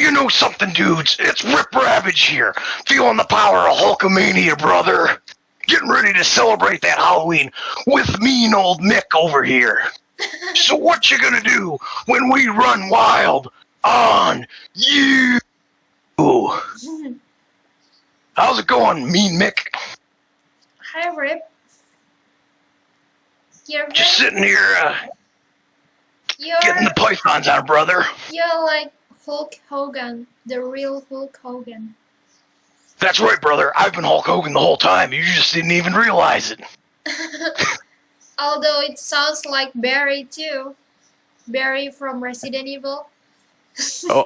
you know something, dudes? It's Ravage here, feeling the power of Hulkamania, brother. Getting ready to celebrate that Halloween with mean old Mick over here. So what you gonna do when we run wild on you? How's it going, mean Mick? Hi, Rip. You're Just sitting here, getting the pythons out, brother. You're like Hulk Hogan, the real Hulk Hogan. That's right, brother. I've been Hulk Hogan the whole time. You just didn't even realize it. Although it sounds like Barry too. Barry from Resident Evil. Oh.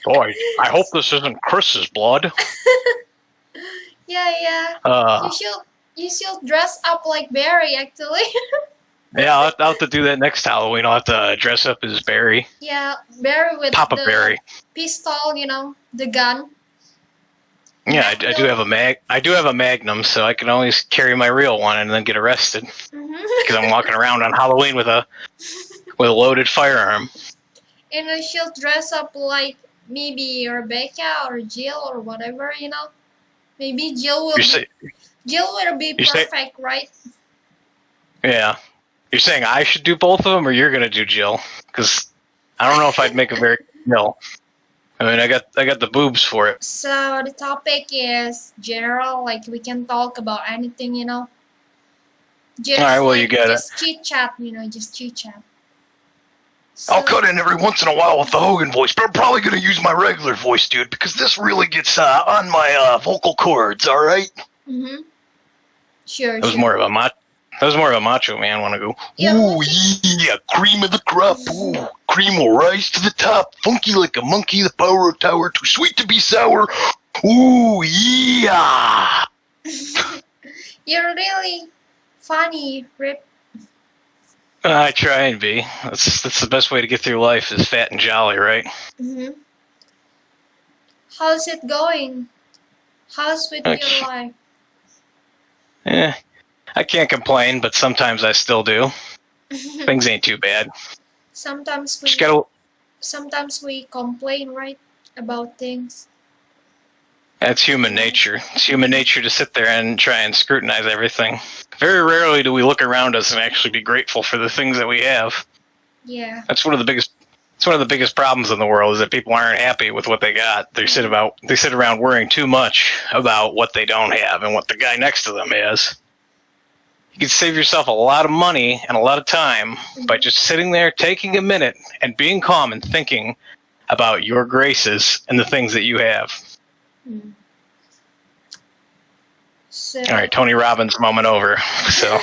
Boy, I hope this isn't Chris's blood. Yeah. You should dress up like Barry, actually. Yeah, I'll have to do that next Halloween. I'll have to dress up as Barry. Yeah, Barry with Papa the Barry. pistol, the gun. Yeah, I do have a I do have a Magnum, so I can always carry my real one and then get arrested because I'm walking around on Halloween with a loaded firearm. And I should dress up like maybe Rebecca or Jill or whatever, Maybe Jill will be perfect, right? Yeah. You're saying I should do both of them, or you're gonna do Jill? Because I don't know if I'd make a very good Jill. I mean, I got the boobs for it. So the topic is general, like we can talk about anything, Just all right, well, you get just chit chat, just chit chat. So, I'll cut in every once in a while with the Hogan voice, but I'm probably gonna use my regular voice, dude, because this really gets on my vocal cords. All right. Sure. That was more of a macho man want to go. Ooh yeah, cream of the crop. Ooh, cream will rise to the top, funky like a monkey. The power of tower, too sweet to be sour. Ooh yeah. You're really funny, Rip. I try and be. That's the best way to get through life is fat and jolly, right? How's it going? How's with your life? I can't complain, but sometimes I still do. Things ain't too bad. Sometimes we complain, right, about things. That's human nature. It's human nature to sit there and try and scrutinize everything. Very rarely do we look around us and actually be grateful for the things that we have. Yeah. That's one of the biggest problems in the world is that people aren't happy with what they got. They sit around worrying too much about what they don't have and what the guy next to them has. You can save yourself a lot of money and a lot of time by just sitting there, taking a minute, and being calm and thinking about your graces and the things that you have. So, all right, Tony Robbins moment over. So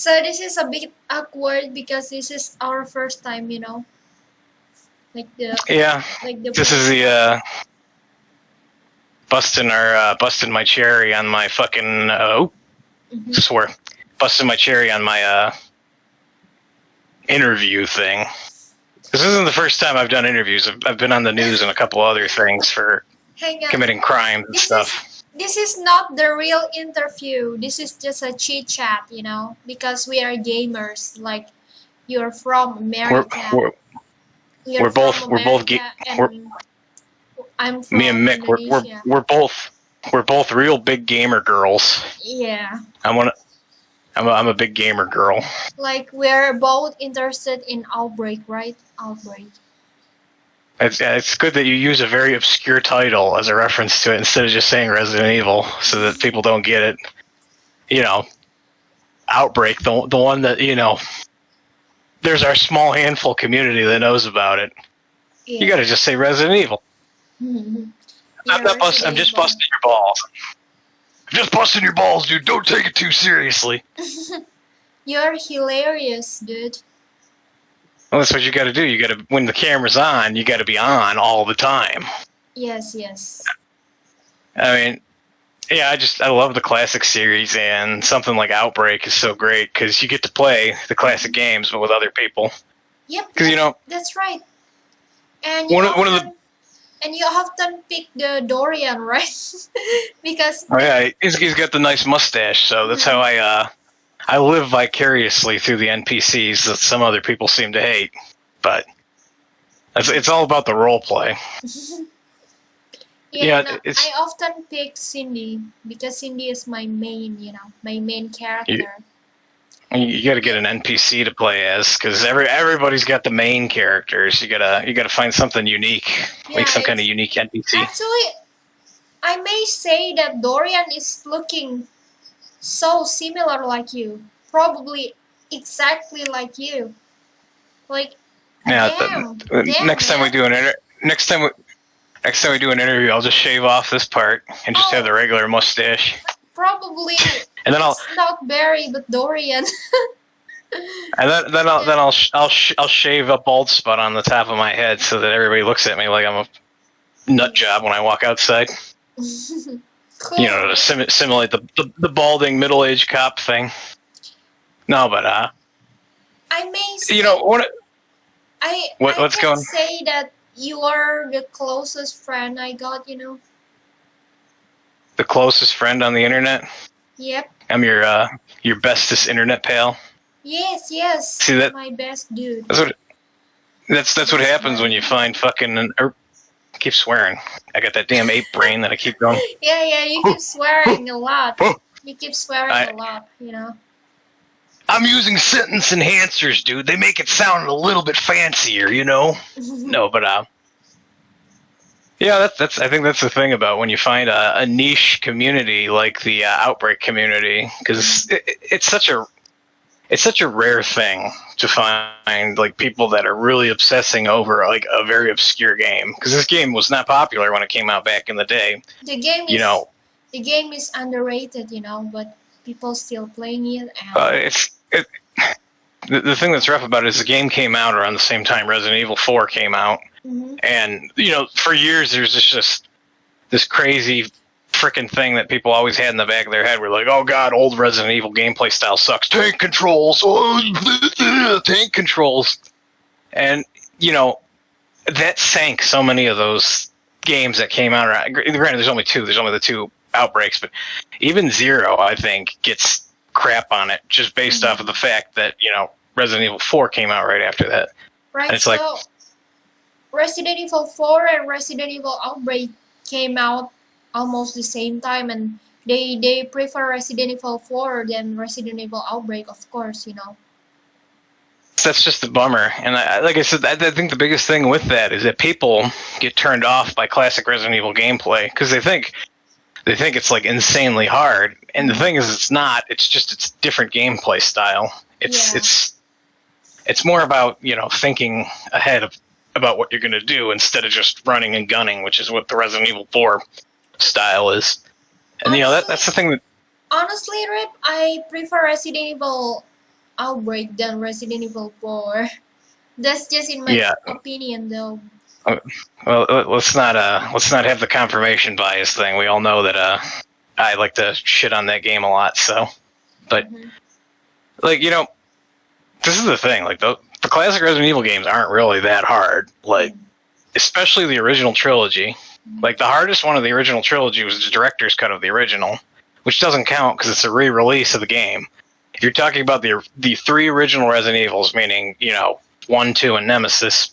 this is a bit awkward because this is our first time, This is the busting my cherry on my fucking busting my cherry on my interview thing. This isn't the first time I've done interviews. I've been on the news and a couple other things for committing crimes and stuff. This is not the real interview. This is just a chit chat, because we are gamers. Like you're from America. We're both I'm from me and Mick. Indonesia. We're both real big gamer girls. Yeah. I'm a big gamer girl. Like we're both interested in Outbreak, right? Outbreak. It's good that you use a very obscure title as a reference to it instead of just saying Resident Evil, so that people don't get it. Outbreak, the one that there's our small handful community that knows about it. Yeah. You got to just say Resident Evil. I'm just busting your balls. I'm just busting your balls, dude. Don't take it too seriously. You're hilarious, dude. Well, that's what you got to do. You got to, when the camera's on, you got to be on all the time. Yes. I mean, yeah, I love the classic series, and something like Outbreak is so great because you get to play the classic games, but with other people. Yep. Because that's right. And you often pick the Dorian, right? Because he's got the nice mustache, so that's how I live vicariously through the NPCs that some other people seem to hate. But It's all about the role play. Yeah, Yeah, and I it's often pick Cindy because Cindy is my main, my main character. you got to get an NPC to play as because everybody's got the main characters. You gotta find something unique, like Yeah, some kind of it's unique NPC. actually I may say that Dorian is looking so similar like you, probably exactly like you. Like, Yeah. damn, Next time we man. do next time we do an interview, I'll just shave off this part and just have Oh, the regular mustache, probably and then it's not Barry but Dorian. Yeah. I'll shave a bald spot on the top of my head so that everybody looks at me like I'm a nut job when I walk outside. Cool, To man. simulate the balding middle aged cop thing. No, but I may you say know what I what's can going say that you are the closest friend I got. the closest friend on the internet. Yep. I'm your bestest internet pal. Yes, yes. See that My best dude. that's what that's what Best happens when you buddy. find fucking I keep swearing. I got that damn ape brain that I keep going. Yeah, you keep swearing a lot. You keep swearing I a lot. I'm using sentence enhancers, dude. They make it sound a little bit fancier, No, but yeah, that's. I think that's the thing about when you find a niche community like the outbreak community, because it's such a rare thing to find like people that are really obsessing over like a very obscure game. Because this game was not popular when it came out back in the day. the game You is know, the game is underrated, but people still playing it and the thing that's rough about it is the game came out around the same time Resident Evil 4 came out, mhm. and for years there's just this crazy freaking thing that people always had in the back of their head. We're like, oh god, old Resident Evil gameplay style sucks. Tank controls, tank controls, and that sank so many of those games that came out. Granted, there's only two. There's only the two outbreaks, but even Zero, I think, gets crap on it just based off of the fact that Resident Evil 4 came out right after that, and Right. it's like So Resident Evil 4 and Resident Evil Outbreak came out almost the same time, and they prefer Resident Evil 4 than Resident Evil Outbreak, of course. that's just a bummer. And like I said, I think the biggest thing with that is that people get turned off by classic Resident Evil gameplay because they think it's like insanely hard. And the thing is, it's not. It's different gameplay style. It's more about thinking ahead about what you're going to do instead of just running and gunning, which is what the Resident Evil 4 style is. And that's the thing that. Honestly, Rip, I prefer Resident Evil Outbreak than Resident Evil 4. That's just in my opinion, though. Well, let's not have the confirmation bias thing. We all know that I like to shit on that game a lot. So, but like this is the thing. Like the classic Resident Evil games aren't really that hard. Like especially the original trilogy. Like the hardest one of the original trilogy was the director's cut of the original, which doesn't count because it's a re-release of the game. If you're talking about the three original Resident Evils, meaning 1, 2, and Nemesis,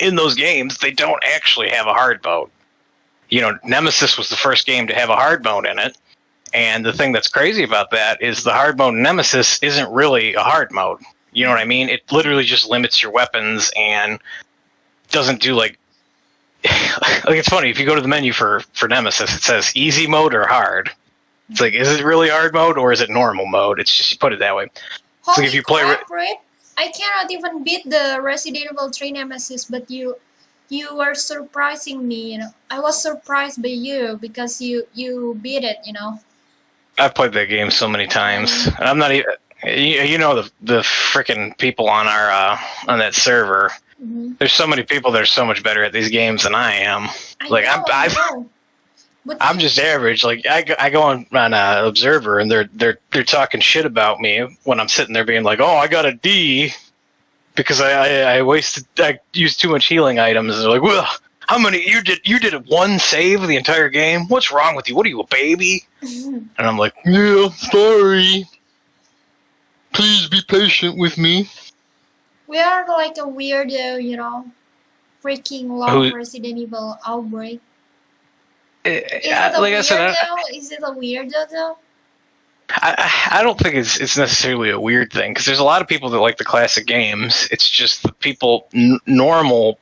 in those games they don't actually have a hard mode. Nemesis was the first game to have a hard mode in it, and the thing that's crazy about that is the hard mode in Nemesis isn't really a hard mode. You know what I mean? It literally just limits your weapons and doesn't do like it's funny, if you go to the menu for Nemesis, it says easy mode or hard. It's like, is it really hard mode or is it normal mode? It's just, you put it that way. Holy like if you crap, Rip! I cannot even beat the Resident Evil 3 Nemesis, but you were surprising me. I was surprised by you because you beat it. I've played that game so many times, and I'm not even. The freaking people on our on that server. There's so many people that are so much better at these games than I am. I'm just average. Like I go on Observer and they're talking shit about me when I'm sitting there being like, oh, I got a D because I used too much healing items. And they're like, well, how many you did one save the entire game? What's wrong with you? What are you, a baby? And I'm like, yeah, sorry. Please be patient with me. We are like a weirdo. freaking love who, Resident Evil Outbreak. like I said, Is it a weirdo though? I don't think it's necessarily a weird thing because there's a lot of people that like the classic games. It's just the people, normal,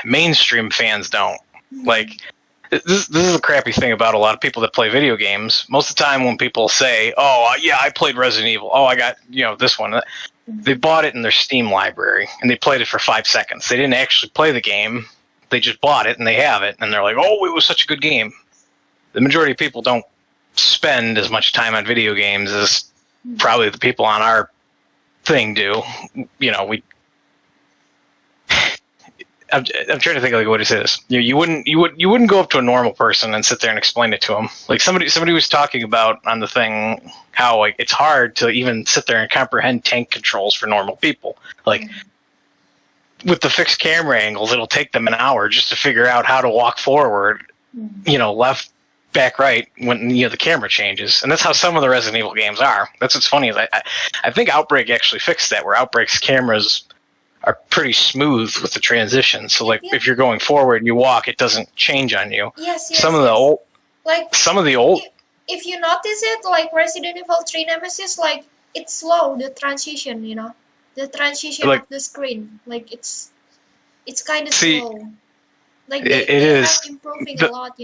mainstream fans don't. Like, this is the crappy thing about a lot of people that play video games. Most of the time when people say, oh, yeah, I played Resident Evil. Oh, I got, this one. They bought it in their Steam library and they played it for 5 seconds. They didn't actually play the game. They just bought it and they have it. And they're like, oh, it was such a good game. The majority of people don't spend as much time on video games as probably the people on our thing do. I'm trying to think like what it is. You wouldn't go up to a normal person and sit there and explain it to them. Like somebody was talking about on the thing how like it's hard to even sit there and comprehend tank controls for normal people. Like with the fixed camera angles, it'll take them an hour just to figure out how to walk forward, left, back, right when the camera changes. And that's how some of the Resident Evil games are. That's what's funny is I think Outbreak actually fixed that, where Outbreak's cameras are pretty smooth with the transition. So like if you're going forward and you walk, it doesn't change on you. Yes. Some of the old, If you notice it, like Resident Evil 3 Nemesis, like it's slow, the transition, the transition of the screen, like it's kind of slow. Like they is have improving a lot,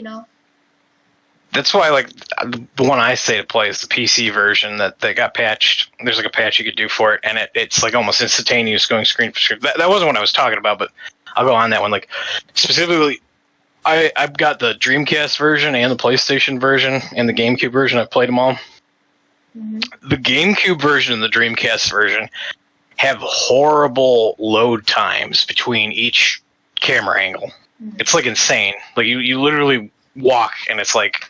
That's why, like, the one I say to play is the PC version that got patched. There's like a patch you could do for it, and it's like almost instantaneous going screen for screen. That wasn't what I was talking about, but I'll go on that one. Like, specifically, I've got the Dreamcast version and the PlayStation version and the GameCube version. I've played them all. The GameCube version and the Dreamcast version have horrible load times between each camera angle. It's like insane. Like you literally walk, and it's like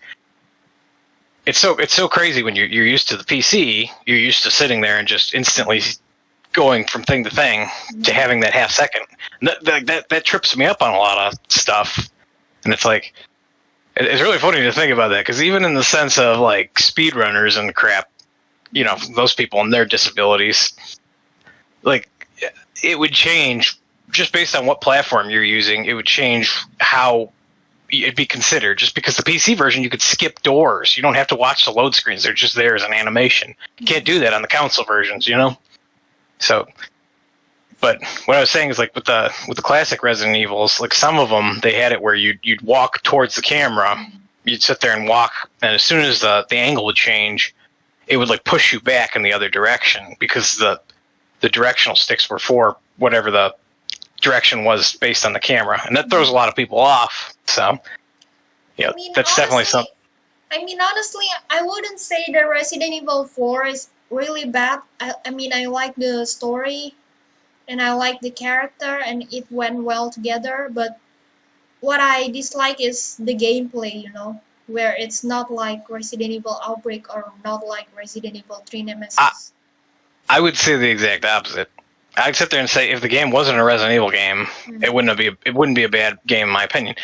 it's so crazy when you're used to the PC. You're used to sitting there and just instantly going from thing to thing to having that half second. That trips me up on a lot of stuff, and it's like it's really funny to think about that because even in the sense of like speedrunners and crap, those people and their disabilities, like it would change just based on what platform you're using. It would change how it'd be considered, just because the PC version you could skip doors. You don't have to watch the load screens; they're just there as an animation. You can't do that on the console versions, So, but what I was saying is like with the classic Resident Evils, like some of them they had it where you'd walk towards the camera, you'd sit there and walk, and as soon as the angle would change, it would like push you back in the other direction because the directional sticks were for whatever the direction was based on the camera, and that throws a lot of people off. So, that's honestly, definitely something. Honestly, I wouldn't say that Resident Evil 4 is really bad. I like the story, and I like the character, and it went well together. But what I dislike is the gameplay, where it's not like Resident Evil Outbreak or not like Resident Evil 3 Nemesis. I would say the exact opposite. I'd sit there and say if the game wasn't a Resident Evil game, it wouldn't be a bad game in my opinion.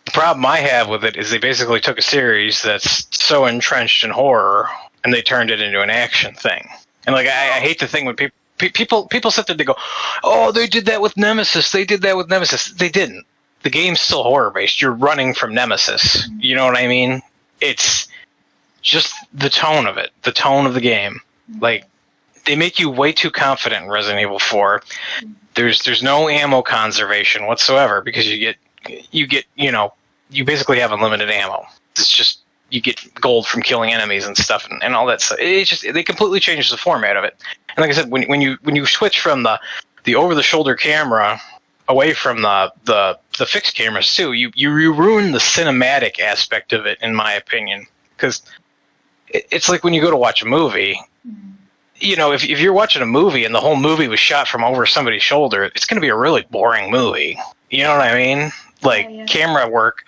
The problem I have with it is they basically took a series that's so entrenched in horror and they turned it into an action thing. And like I hate the thing when people sit there and they go, "Oh, they did that with Nemesis. They did that with Nemesis." They didn't. The game's still horror based. You're running from Nemesis. You know what I mean? It's just the tone of it, the tone of the game. Like they make you way too confident in Resident Evil 4. There's no ammo conservation whatsoever because you basically have unlimited ammo. It's just you get gold from killing enemies and stuff and all that stuff. It's just they completely changed the format of it. And like I said, when you switch from the over the shoulder camera away from the fixed cameras too, you ruin the cinematic aspect of it in my opinion, because it's like when you go to watch a movie. If you're watching a movie and the whole movie was shot from over somebody's shoulder, it's going to be a really boring movie. You know what I mean? Like camera work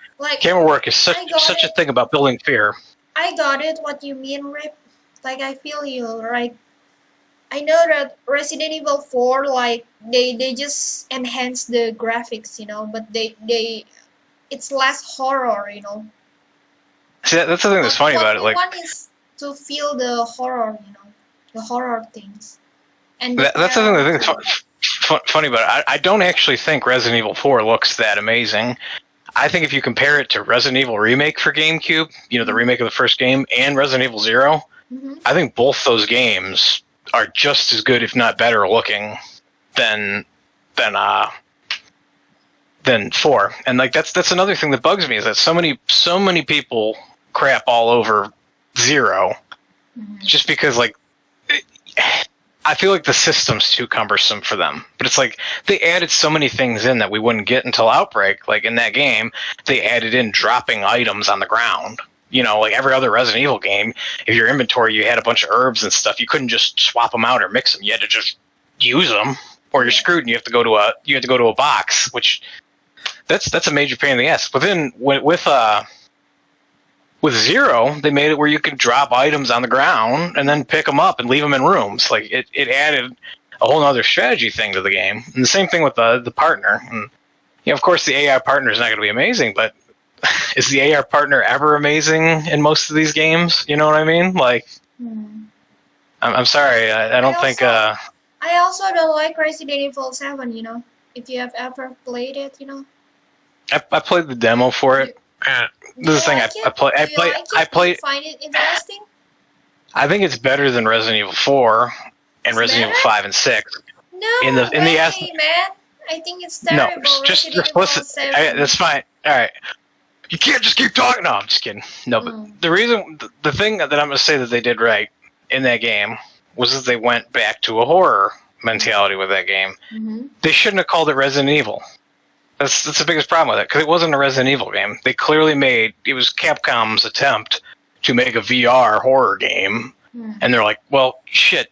is such a thing about building fear. I got it. What you mean, Rip? Like I feel you, right? I know that Resident Evil 4, like they just enhance the graphics, but it's less horror, See, that's the thing that's funny about it. Like, what we want is to feel the horror, the horror things. And that's the thing that's funny, but I don't actually think Resident Evil 4 looks that amazing. I think if you compare it to Resident Evil Remake for GameCube, the remake of the first game, and Resident Evil 0, I think both those games are just as good, if not better looking than 4. And like that's another thing that bugs me, is that so many people crap all over 0 just because like I feel like the system's too cumbersome for them. But it's like they added so many things in that we wouldn't get until Outbreak. Like in that game, they added in dropping items on the ground. Like every other Resident Evil game, if your inventory you had a bunch of herbs and stuff, you couldn't just swap them out or mix them. You had to just use them, or you're screwed and you have to go to a box, which that's a major pain in the ass. With 0, they made it where you could drop items on the ground and then pick them up and leave them in rooms. Like it added a whole other strategy thing to the game. And the same thing with the partner. And of course, the AI partner is not going to be amazing, but is the AI partner ever amazing in most of these games? You know what I mean? Like, I'm sorry, I don't think. I also don't like Resident Evil 7. If you have ever played it, I played the demo for it. This is the thing I played. Find it interesting? I think it's better than Resident Evil 4 and Resident Evil 5 and 6. No man. I think it's terrible. No, just listen. That's fine. All right. You can't just keep talking. No, I'm just kidding. No, but the thing that I'm going to say that they did right in that game was that they went back to a horror mentality with that game. They shouldn't have called it Resident Evil. That's the biggest problem with it, because it wasn't a Resident Evil game. They clearly it was Capcom's attempt to make a VR horror game, and they're like, well, shit,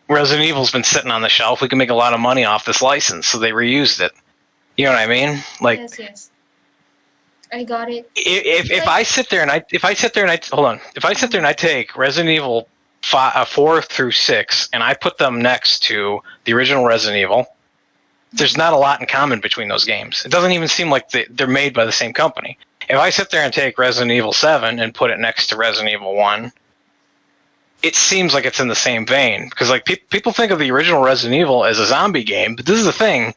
Resident Evil's been sitting on the shelf. We can make a lot of money off this license, so they reused it. You know what I mean? Like, yes. I got it. If I sit there and I take Resident Evil 4 through 6 and I put them next to the original Resident Evil, there's not a lot in common between those games. It doesn't even seem like they're made by the same company. If I sit there and take Resident Evil 7 and put it next to Resident Evil 1, it seems like it's in the same vein. Because like people think of the original Resident Evil as a zombie game, but this is the thing,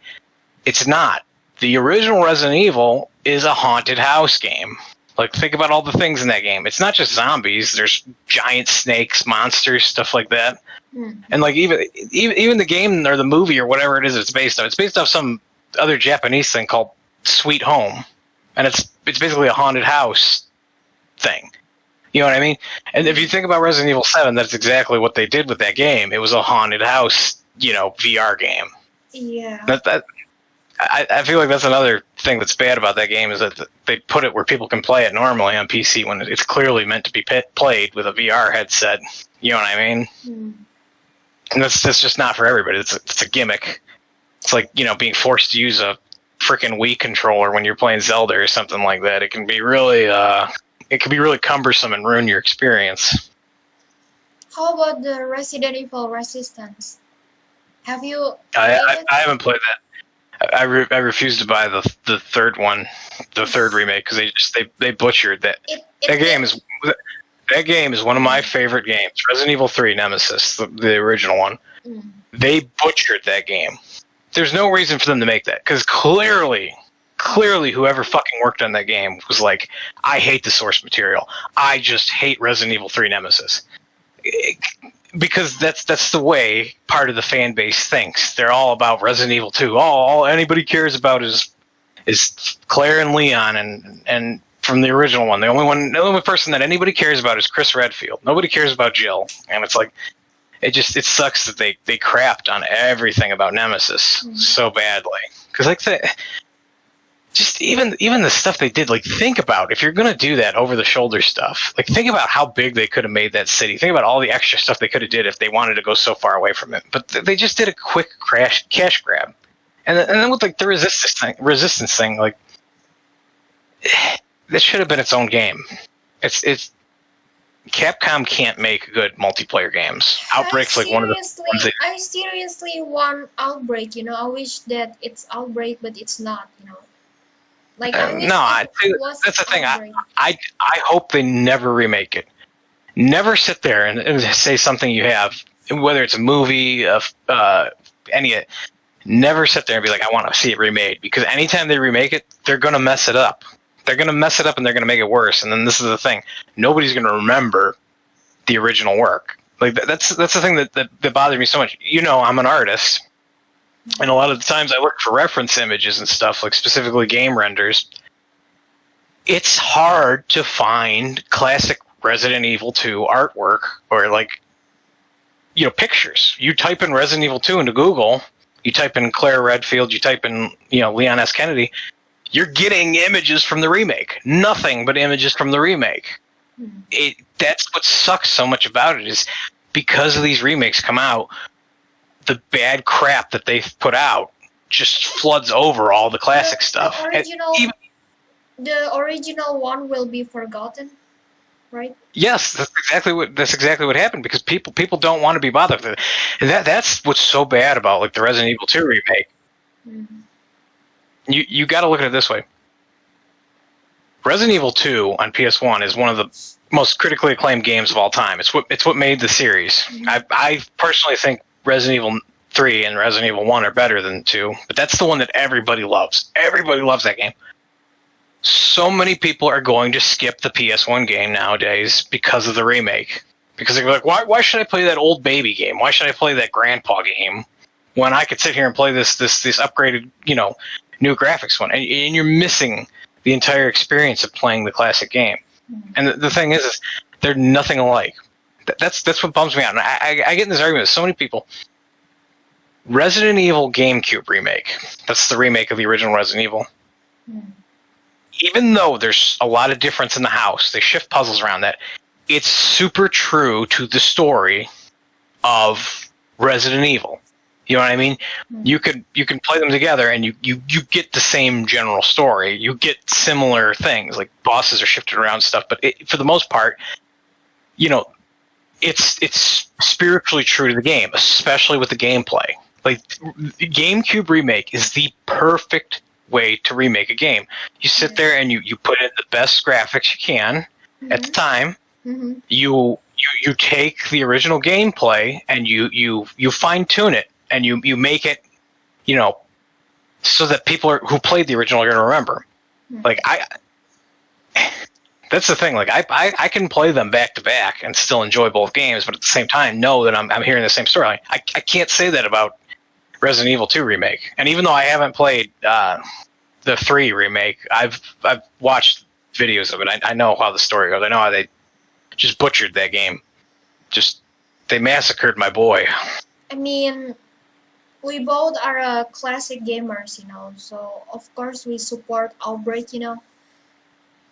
it's not. The original Resident Evil is a haunted house game. Like, think about all the things in that game. It's not just zombies. There's giant snakes, monsters, stuff like that. And like even the game or the movie or whatever it is it's based on, it's based off some other Japanese thing called Sweet Home, and it's basically a haunted house thing. You know what I mean? And if you think about Resident Evil 7, that's exactly what they did with that game. It was a haunted house, VR game. Yeah. I feel like that's another thing that's bad about that game, is that they put it where people can play it normally on PC when it's clearly meant to be played with a VR headset. You know what I mean? And that's just not for everybody. It's a gimmick. It's like, being forced to use a freaking Wii controller when you're playing Zelda or something like that. It can be really cumbersome and ruin your experience. How about the Resident Evil Resistance? Have you? I haven't played that. I refuse to buy the third one, the third remake, because they butchered that. That game is one of my favorite games. Resident Evil 3 Nemesis, the original one. They butchered that game. There's no reason for them to make that, because clearly whoever fucking worked on that game was like, I hate the source material. I just hate Resident Evil 3 Nemesis. Because that's the way part of the fan base thinks. They're all about Resident Evil 2. All anybody cares about is Claire and Leon and from the original one. The only person that anybody cares about is Chris Redfield. Nobody cares about Jill. And it's like it sucks that they crapped on everything about Nemesis so badly. Because just even the stuff they did, like, think about, if you're gonna do that over the shoulder stuff, like, think about how big they could have made that city. Think about all the extra stuff they could have did if they wanted to go so far away from it. But they just did a quick cash grab, and then with like the resistance thing, like, this should have been its own game. It's Capcom can't make good multiplayer games. Outbreak's like one of the ones I seriously want Outbreak. I wish that it's Outbreak, but it's not. Like, that's the thing. I hope they never remake it. Never sit there and say something you have, whether it's a movie, any Never sit there and be like, I want to see it remade, because anytime they remake it, they're going to mess it up. They're going to mess it up and they're going to make it worse. And then this is the thing. Nobody's going to remember the original work. Like that's the thing that bothers me so much. You know, I'm an artist, and a lot of the times I look for reference images and stuff, like specifically game renders. It's hard to find classic Resident Evil 2 artwork or like, you know, pictures. You type in Resident Evil 2 into Google, you type in Claire Redfield, you type in, you know, Leon S. Kennedy, you're getting images from the remake. Nothing but images from the remake. That's what sucks so much about it, is because of these remakes come out, the bad crap that they've put out just floods over all the classic stuff. The original one will be forgotten, right? Yes, that's exactly what happened, because people don't want to be bothered with it. And that's what's so bad about like the Resident Evil 2 remake. Mm-hmm. You got to look at it this way. Resident Evil 2 on PS1 is one of the most critically acclaimed games of all time. It's what made the series. Mm-hmm. I personally think Resident Evil 3 and Resident Evil 1 are better than 2, but that's the one that everybody loves. Everybody loves that game. So many people are going to skip the PS1 game nowadays because of the remake. Because they're like, why should I play that old baby game? Why should I play that grandpa game when I could sit here and play this upgraded, you know, new graphics one? And you're missing the entire experience of playing the classic game. And the thing is they're nothing alike. That's what bums me out. And I get in this argument with so many people. Resident Evil GameCube remake. That's the remake of the original Resident Evil. Even though there's a lot of difference in the house, they shift puzzles around that. It's super true to the story of Resident Evil. You know what I mean? You can play them together, and you get the same general story. You get similar things, like bosses are shifted around stuff. But for the most part, you know, it's spiritually true to the game, especially with the gameplay. Like GameCube remake is the perfect way to remake a game. You sit there and you put in the best graphics you can at the time. Mm-hmm. You take the original gameplay and you fine tune it, and you make it, you know, so that people who played the original are going to remember. Like that's the thing. Like I can play them back to back and still enjoy both games, but at the same time know that I'm hearing the same story. I can't say that about Resident Evil 2 remake. And even though I haven't played the 3 remake, I've watched videos of it. I know how the story goes. I know how they just butchered that game. They massacred my boy. I mean, we both are classic gamers, you know, so of course we support Outbreak, you know.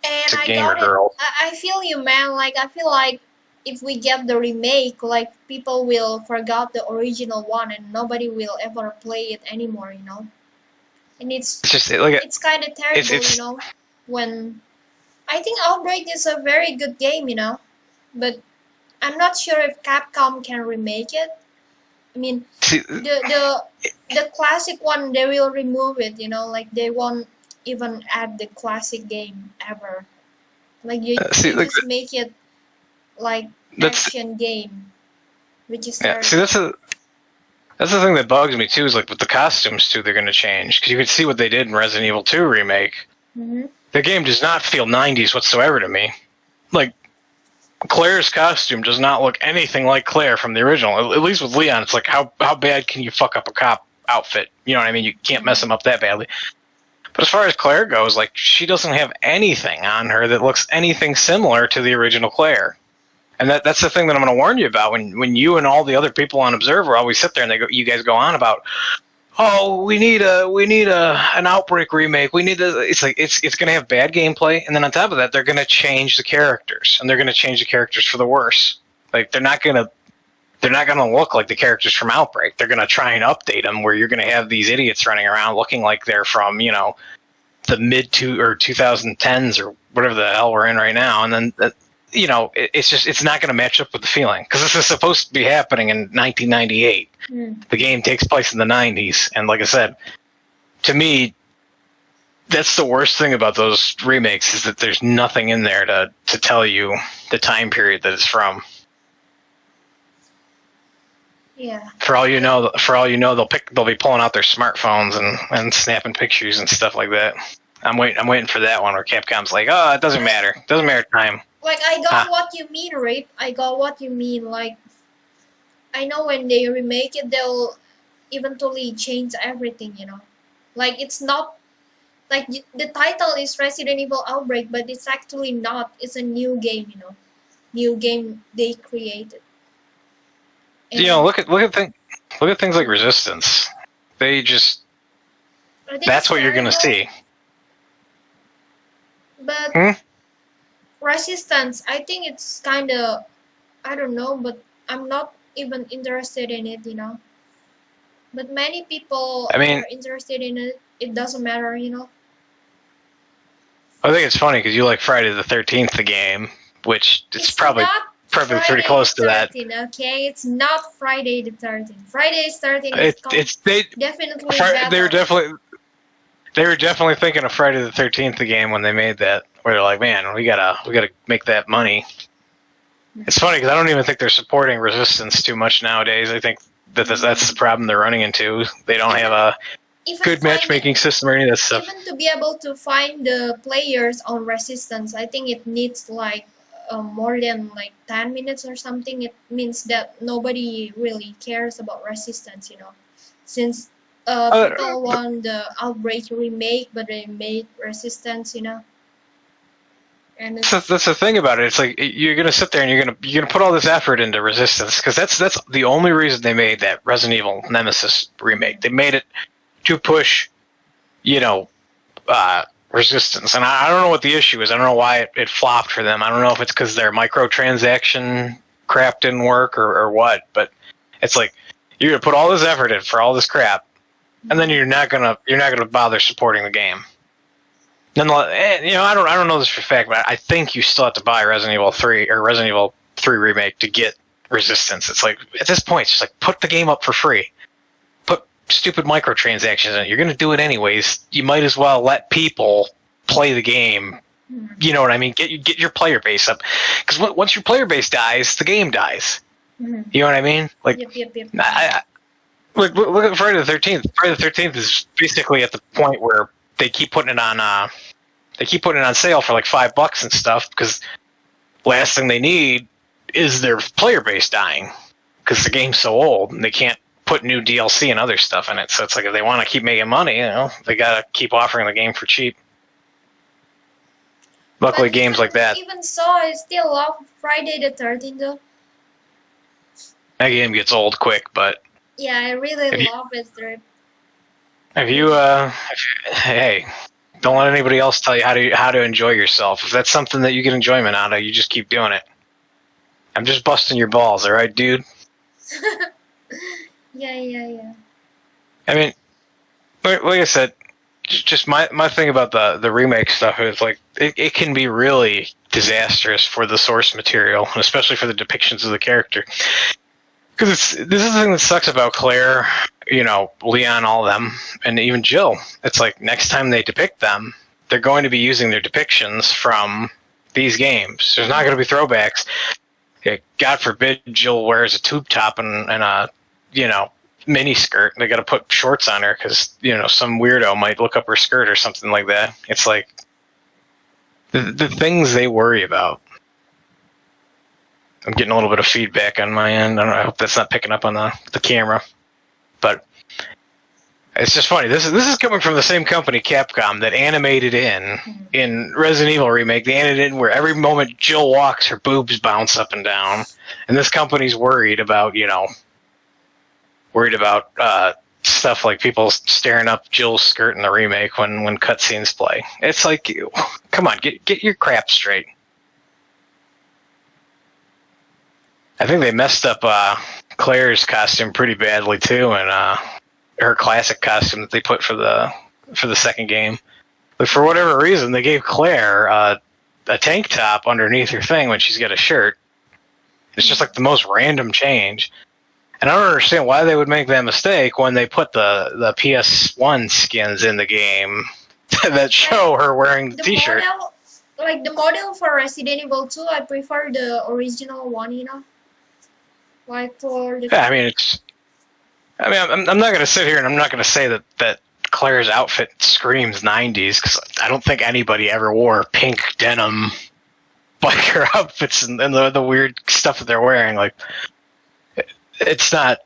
And it's a gamer girl. I feel you, man. Like, I feel like if we get the remake, like, people will forget the original one and nobody will ever play it anymore, you know. And it's kind of terrible, you know, when I think Outbreak is a very good game, you know, but I'm not sure if Capcom can remake it. I mean, the classic one, they will remove it, you know, like they won't even add the classic game ever. Like you just make it like action game, which is terrible. See, that's the thing that bugs me too, is like with the costumes too, they're going to change, because you can see what they did in Resident Evil 2 remake. Mm-hmm. The game does not feel 90s whatsoever to me. Like, Claire's costume does not look anything like Claire from the original. At least with Leon, it's like, how bad can you fuck up a cop outfit? You know what I mean? You can't mess him up that badly. But as far as Claire goes, like, she doesn't have anything on her that looks anything similar to the original Claire. And that's the thing that I'm going to warn you about when you and all the other people on Observer always sit there and you guys go on about, oh, we need an Outbreak remake. It's like it's going to have bad gameplay, and then on top of that, they're going to change the characters, and they're going to change the characters for the worse. Like they're not going to look like the characters from Outbreak. They're going to try and update them where you're going to have these idiots running around looking like they're from, you know, the mid 2010s or whatever the hell we're in right now, and then. You know, it's not going to match up with the feeling, because this is supposed to be happening in 1998. The game takes place in the 90s, and like I said, to me, that's the worst thing about those remakes, is that there's nothing in there to tell you the time period that it's from. Yeah. For all you know, they'll be pulling out their smartphones and snapping pictures and stuff like that. I'm waiting for that one where Capcom's like, oh, it doesn't matter. It doesn't matter time. Like, I got what you mean, right? I got what you mean. Like, I know when they remake it, they'll eventually change everything, you know? Like, it's not, like, the title is Resident Evil Outbreak, but it's actually not. It's a new game, you know? New game they created. And You know, look at things like Resistance. They just that's what you're gonna see. But Resistance, I think it's kind of, I don't know, but I'm not even interested in it, you know. But many people are interested in it. It doesn't matter, you know. I think it's funny because you like Friday the 13th, the game, which it's probably pretty close to that. Okay, it's not Friday the 13th. Friday the 13th is definitely better. They were definitely thinking of Friday the 13th, the game, when they made that. Where they're like, man, we gotta make that money. It's funny because I don't even think they're supporting Resistance too much nowadays. I think that's the problem they're running into. They don't have a good matchmaking system or any of that stuff. Even to be able to find the players on Resistance, I think it needs like more than like 10 minutes or something. It means that nobody really cares about Resistance, you know, since people want the Outbreak remake, but they made Resistance, you know. And that's the thing about it. It's like you're gonna sit there and you're gonna put all this effort into Resistance because that's the only reason they made that Resident Evil Nemesis remake. They made it to push, you know, Resistance, and I don't know what the issue is. I don't know why it flopped for them. I don't know if it's because their microtransaction crap didn't work or what. But it's like you're gonna put all this effort in for all this crap, and then you're not gonna bother supporting the game. Nonetheless, you know, I don't know this for a fact, but I think you still have to buy Resident Evil 3 or Resident Evil 3 remake to get Resistance. It's like at this point, it's just like put the game up for free. Put stupid microtransactions in it. You're going to do it anyways. You might as well let people play the game. You know what I mean? Get your player base up, because once your player base dies, the game dies. You know what I mean? Like, yep. Look at Friday the 13th. Friday the 13th is basically at the point where they keep putting it on. They keep putting it on sale for like $5 and stuff because last thing they need is their player base dying because the game's so old and they can't put new DLC and other stuff in it. So it's like if they want to keep making money, you know, they gotta keep offering the game for cheap. Luckily, games like that. Even so, I still love Friday the 13th though. That game gets old quick, but yeah, I really love it. Hey, don't let anybody else tell you how to enjoy yourself. If that's something that you get enjoyment out of, you just keep doing it. I'm just busting your balls, all right, dude? Yeah. I mean, like I said, just my thing about the remake stuff is like it can be really disastrous for the source material, and especially for the depictions of the character. Because this is the thing that sucks about Claire, you know, Leon, all of them, and even Jill. It's like next time they depict them, they're going to be using their depictions from these games. There's not going to be throwbacks. God forbid Jill wears a tube top and a, you know, mini skirt. They got to put shorts on her because, you know, some weirdo might look up her skirt or something like that. It's like the things they worry about. I'm getting a little bit of feedback on my end. I hope that's not picking up on the camera. But it's just funny. This is coming from the same company, Capcom, that animated in Resident Evil Remake. They animated in where every moment Jill walks, her boobs bounce up and down. And this company's worried about stuff like people staring up Jill's skirt in the remake when cutscenes play. It's like, come on, get your crap straight. I think they messed up Claire's costume pretty badly too, and her classic costume that they put for the second game. But for whatever reason, they gave Claire a tank top underneath her thing when she's got a shirt. It's just like the most random change, and I don't understand why they would make that mistake when they put the PS1 skins in the game that show her wearing the T-shirt. Like the model for Resident Evil 2, I prefer the original one, you know. Like for the I mean, I'm not going to sit here and I'm not going to say that Claire's outfit screams 90s, because I don't think anybody ever wore pink denim biker outfits and the weird stuff that they're wearing. Like, it's not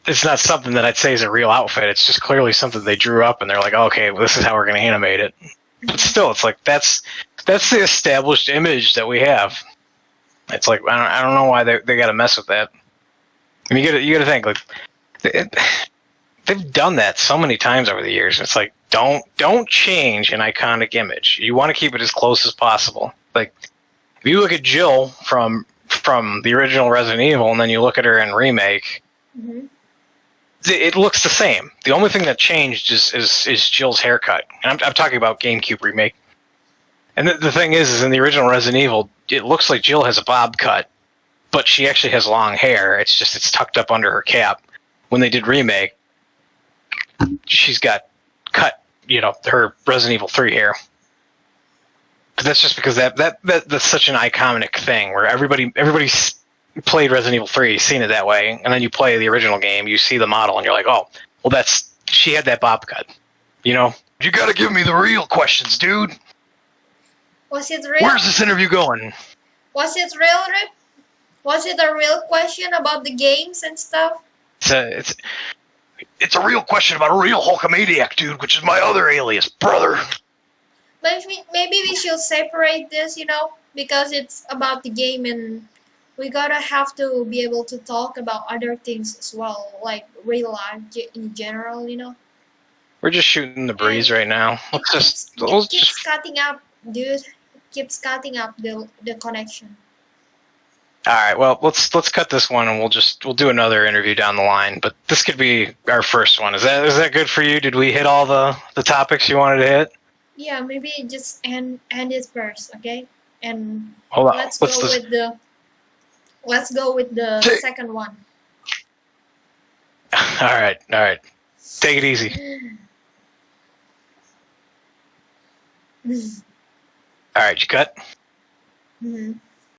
something that I'd say is a real outfit. It's just clearly something they drew up and they're like, okay, well, this is how we're going to animate it. But still, it's like that's the established image that we have. It's like I don't know why they got to mess with that. I mean, you got to think, like, they've done that so many times over the years. It's like, don't change an iconic image. You want to keep it as close as possible. Like, if you look at Jill from the original Resident Evil and then you look at her in remake, it looks the same. The only thing that changed is Jill's haircut. And I'm talking about GameCube remake. And the thing is in the original Resident Evil, it looks like Jill has a bob cut, but she actually has long hair. It's tucked up under her cap. When they did remake, she's got cut, her Resident Evil 3 hair. But that's just because that's such an iconic thing where everybody's played Resident Evil 3, seen it that way, and then you play the original game, you see the model, and you're like, oh, well, she had that bob cut. You gotta give me the real questions, dude. Was it real? Where's this interview going? Was it real, Rip? Was it a real question about the games and stuff? It's a real question about a real Hulkamaniac, dude, which is my other alias, brother. Maybe we should separate this, because it's about the game and we gotta have to be able to talk about other things as well, like real life in general, We're just shooting the breeze right now. It keeps cutting up, dude. It keeps cutting up the connection. All right, well, let's cut this one and we'll do another interview down the line. But this could be our first one. Is that good for you? Did we hit all the topics you wanted to hit? Yeah, maybe just end it first, okay? And hold on. Let's go with the second one. All right. Take it easy. All right, you cut? Mm-hmm.